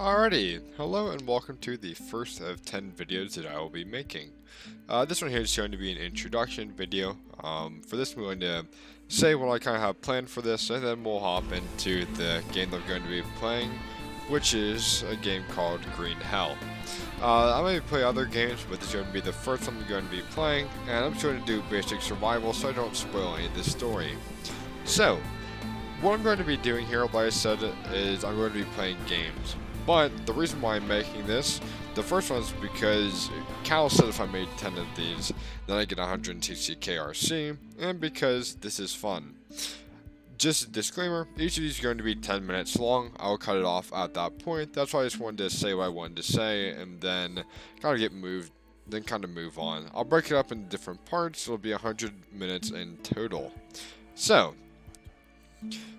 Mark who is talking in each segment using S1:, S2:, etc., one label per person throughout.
S1: Alrighty, hello and welcome to the first of 10 videos that I will be making. This one here is going to be an introduction video. For this I'm going to say what I kind of have planned for this, and then we'll hop into the game that I'm going to be playing, which is a game called Green Hell. I may play other games, but this is going to be the first one I'm going to be playing, and I'm just going to do basic survival so I don't spoil any of the story. So, what I'm going to be doing here, like I said, is I'm going to be playing games. But the reason why I'm making this, the first one is because Cal said if I made 10 of these, then I get 160 KRC, and because this is fun. Just a disclaimer, each of these are going to be 10 minutes long. I'll cut it off at that point. That's why I just wanted to say what I wanted to say, and then kind of move on. I'll break it up into different parts. It'll be 100 minutes in total. So,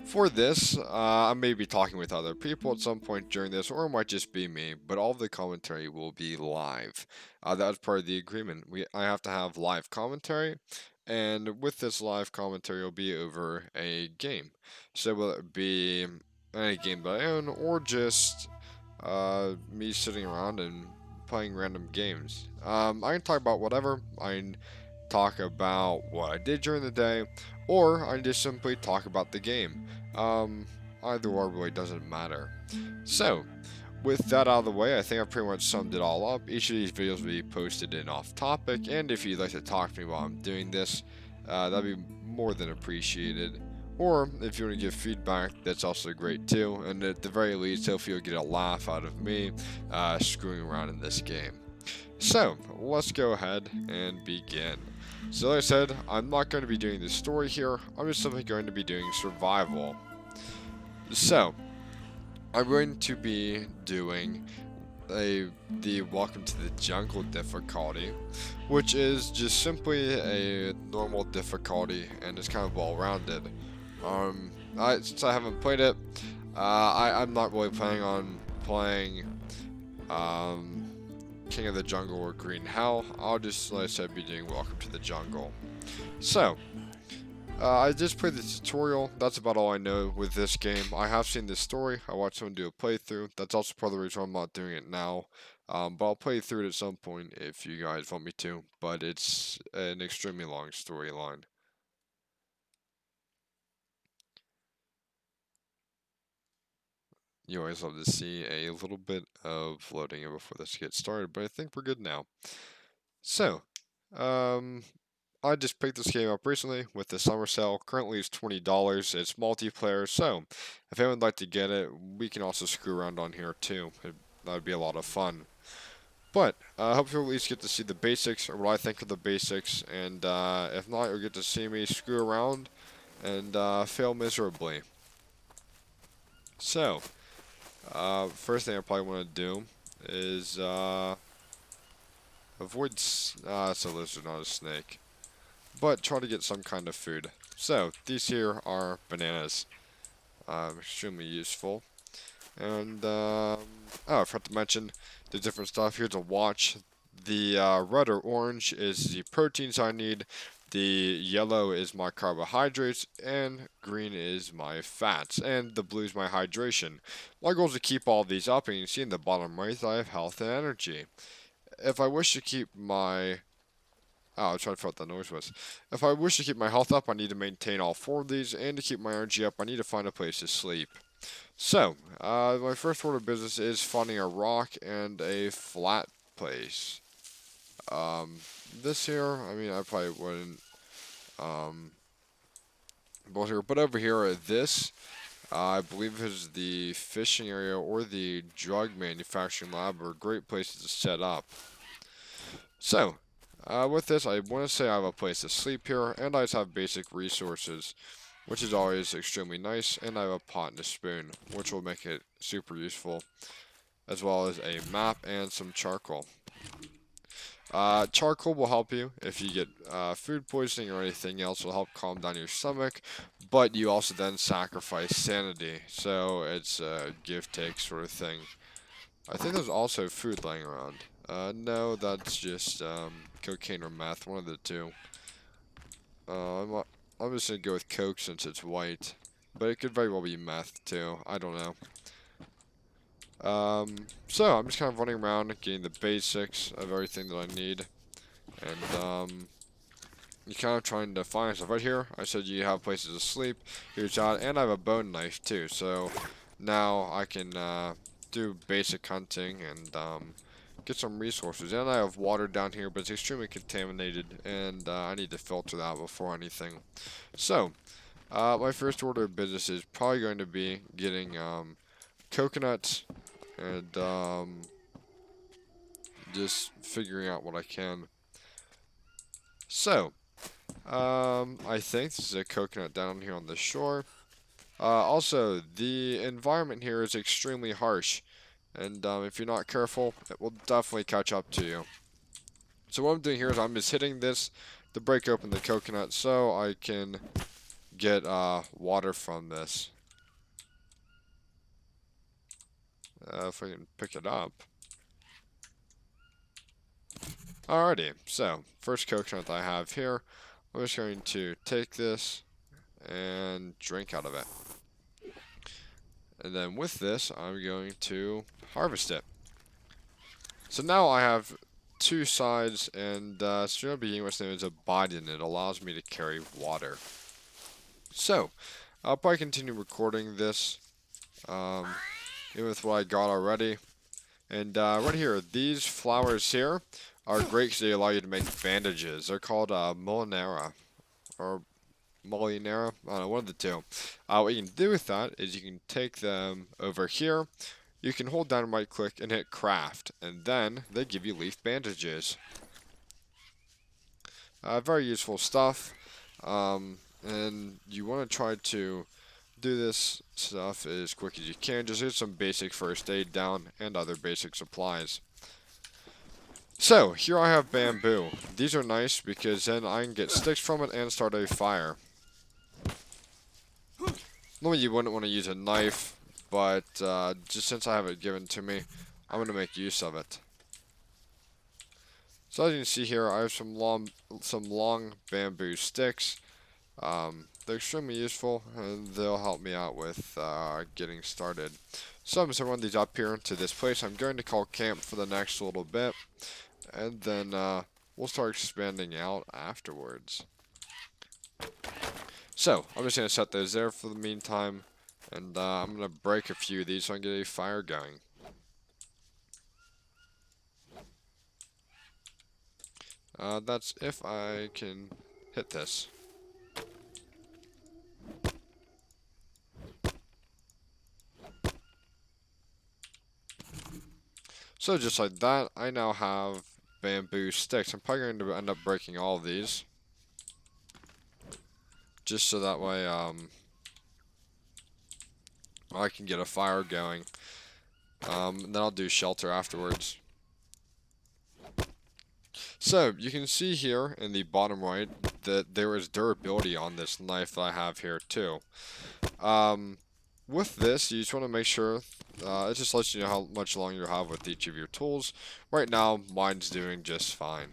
S1: for this, I may be talking with other people at some point during this, or it might just be me, but all of the commentary will be live. That's part of the agreement. I have to have live commentary, and with this live commentary, it'll be over a game. So will it be any game that I own, or just me sitting around and playing random games? I can talk about whatever. I can talk about what I did during the day, or I just simply talk about the game. Either or really doesn't matter. So, with that out of the way, I think I've pretty much summed it all up. Each of these videos will be posted in off topic, and if you'd like to talk to me while I'm doing this, that'd be more than appreciated. Or if you want to give feedback, that's also great too. And at the very least, hopefully you'll get a laugh out of me screwing around in this game. So, let's go ahead and begin. So like I said, I'm not going to be doing the story here, I'm just simply going to be doing survival. So, I'm going to be doing the Welcome to the Jungle difficulty, which is just simply a normal difficulty and it's kind of well-rounded. Since I haven't played it, I'm not really planning on playing King of the Jungle or Green Hell. I'll just, like I said, be doing Welcome to the Jungle. So, I just played the tutorial. That's about all I know with this game. I have seen this story. I watched someone do a playthrough. That's also part of the reason I'm not doing it now. But I'll play through it at some point if you guys want me to. But it's an extremely long storyline. You always love to see a little bit of loading in before this gets started, but I think we're good now. So, I just picked this game up recently with the summer sale. Currently it's $20. It's multiplayer, so if anyone would like to get it, we can also screw around on here too. That would be a lot of fun. But I hope you'll at least get to see the basics, or what I think of the basics, and if not, you'll get to see me screw around and fail miserably. So, first thing I probably want to do is avoid. It's a lizard, not a snake. But try to get some kind of food. So, these here are bananas. Extremely useful. And, oh, I forgot to mention the different stuff. Here's a watch. The red or orange is the proteins I need. The yellow is my carbohydrates, and green is my fats, and the blue is my hydration. My goal is to keep all these up, and you can see in the bottom right I have health and energy. If I wish to keep my I was trying to figure out what that noise was. If I wish to keep my health up, I need to maintain all four of these, and to keep my energy up, I need to find a place to sleep. So, my first order of business is finding a rock and a flat place. This here, I mean, I probably wouldn't, both here, but over here, this, I believe is the fishing area or the drug manufacturing lab are great places to set up. So, with this, I want to say I have a place to sleep here, and I just have basic resources, which is always extremely nice, and I have a pot and a spoon, which will make it super useful, as well as a map and some charcoal. Charcoal will help you if you get food poisoning or anything else. It'll help calm down your stomach, but you also then sacrifice sanity, so it's a give-take sort of thing. I think there's also food laying around. No, that's just cocaine or meth, one of the two. I'm just gonna go with coke since it's white, but it could very well be meth too. I don't know. So I'm just kind of running around getting the basics of everything that I need, and you're kind of trying to find stuff. Right here, I said you have places to sleep. Here's that, and I have a bone knife too, so now I can do basic hunting and get some resources. And I have water down here, but it's extremely contaminated, and I need to filter that before anything. So, my first order of business is probably going to be getting coconuts and just figuring out what I can. So, I think this is a coconut down here on the shore. Also, the environment here is extremely harsh, and if you're not careful, it will definitely catch up to you. So what I'm doing here is I'm just hitting this to break open the coconut so I can get water from this. If I can pick it up. Alrighty, so first coconut I have here, I'm just going to take this and drink out of it. And then with this, I'm going to harvest it. So now I have two sides, and string of being what's known as a body, and it allows me to carry water. So, I'll probably continue recording this, even with what I got already. And right here, these flowers here are great because they allow you to make bandages. They're called Molinera, or Molinera, I don't know, one of the two. What you can do with that is you can take them over here. You can hold down right click and hit craft, and then they give you leaf bandages. Very useful stuff, and you want to try to do this stuff as quick as you can. Just get some basic first aid down and other basic supplies. So, here I have bamboo. These are nice because then I can get sticks from it and start a fire. Normally you wouldn't want to use a knife, but just since I have it given to me, I'm going to make use of it. So as you can see here, I have some long bamboo sticks. They're extremely useful, and they'll help me out with getting started. So I'm just going to run these up here to this place I'm going to call camp for the next little bit, and then we'll start expanding out afterwards. So I'm just going to set those there for the meantime, and I'm going to break a few of these so I can get a fire going. That's if I can hit this. So just like that, I now have bamboo sticks. I'm probably going to end up breaking all of these. Just so that way I can get a fire going. And then I'll do shelter afterwards. So, you can see here in the bottom right that there is durability on this knife that I have here too. With this, you just want to make sure, it just lets you know how much longer you have with each of your tools. Right now, mine's doing just fine,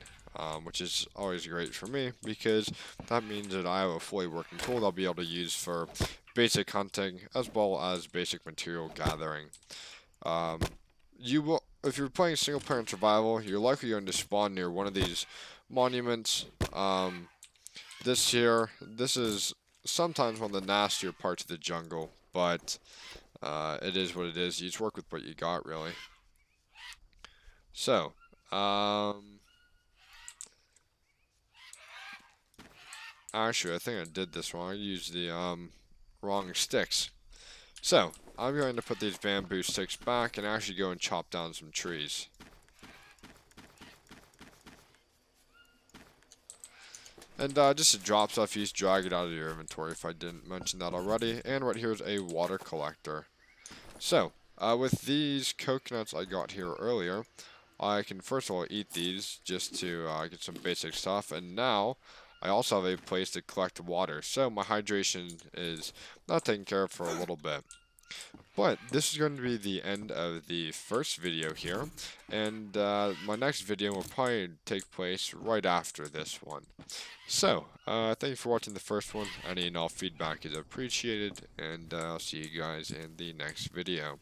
S1: which is always great for me because that means that I have a fully working tool that I'll be able to use for basic hunting as well as basic material gathering. If you're playing single player survival, you're likely going to spawn near one of these monuments. This is sometimes one of the nastier parts of the jungle, but it is what it is. You just work with what you got, really. So, actually, I think I did this wrong. I used the wrong sticks. So, I'm going to put these bamboo sticks back and actually go and chop down some trees. And just to drop stuff, you just drag it out of your inventory if I didn't mention that already. And right here is a water collector. So, with these coconuts I got here earlier, I can first of all eat these just to get some basic stuff. And now, I also have a place to collect water. So, my hydration is not taken care of for a little bit. But this is going to be the end of the first video here, and my next video will probably take place right after this one. So, thank you for watching the first one. Any and all feedback is appreciated, and I'll see you guys in the next video.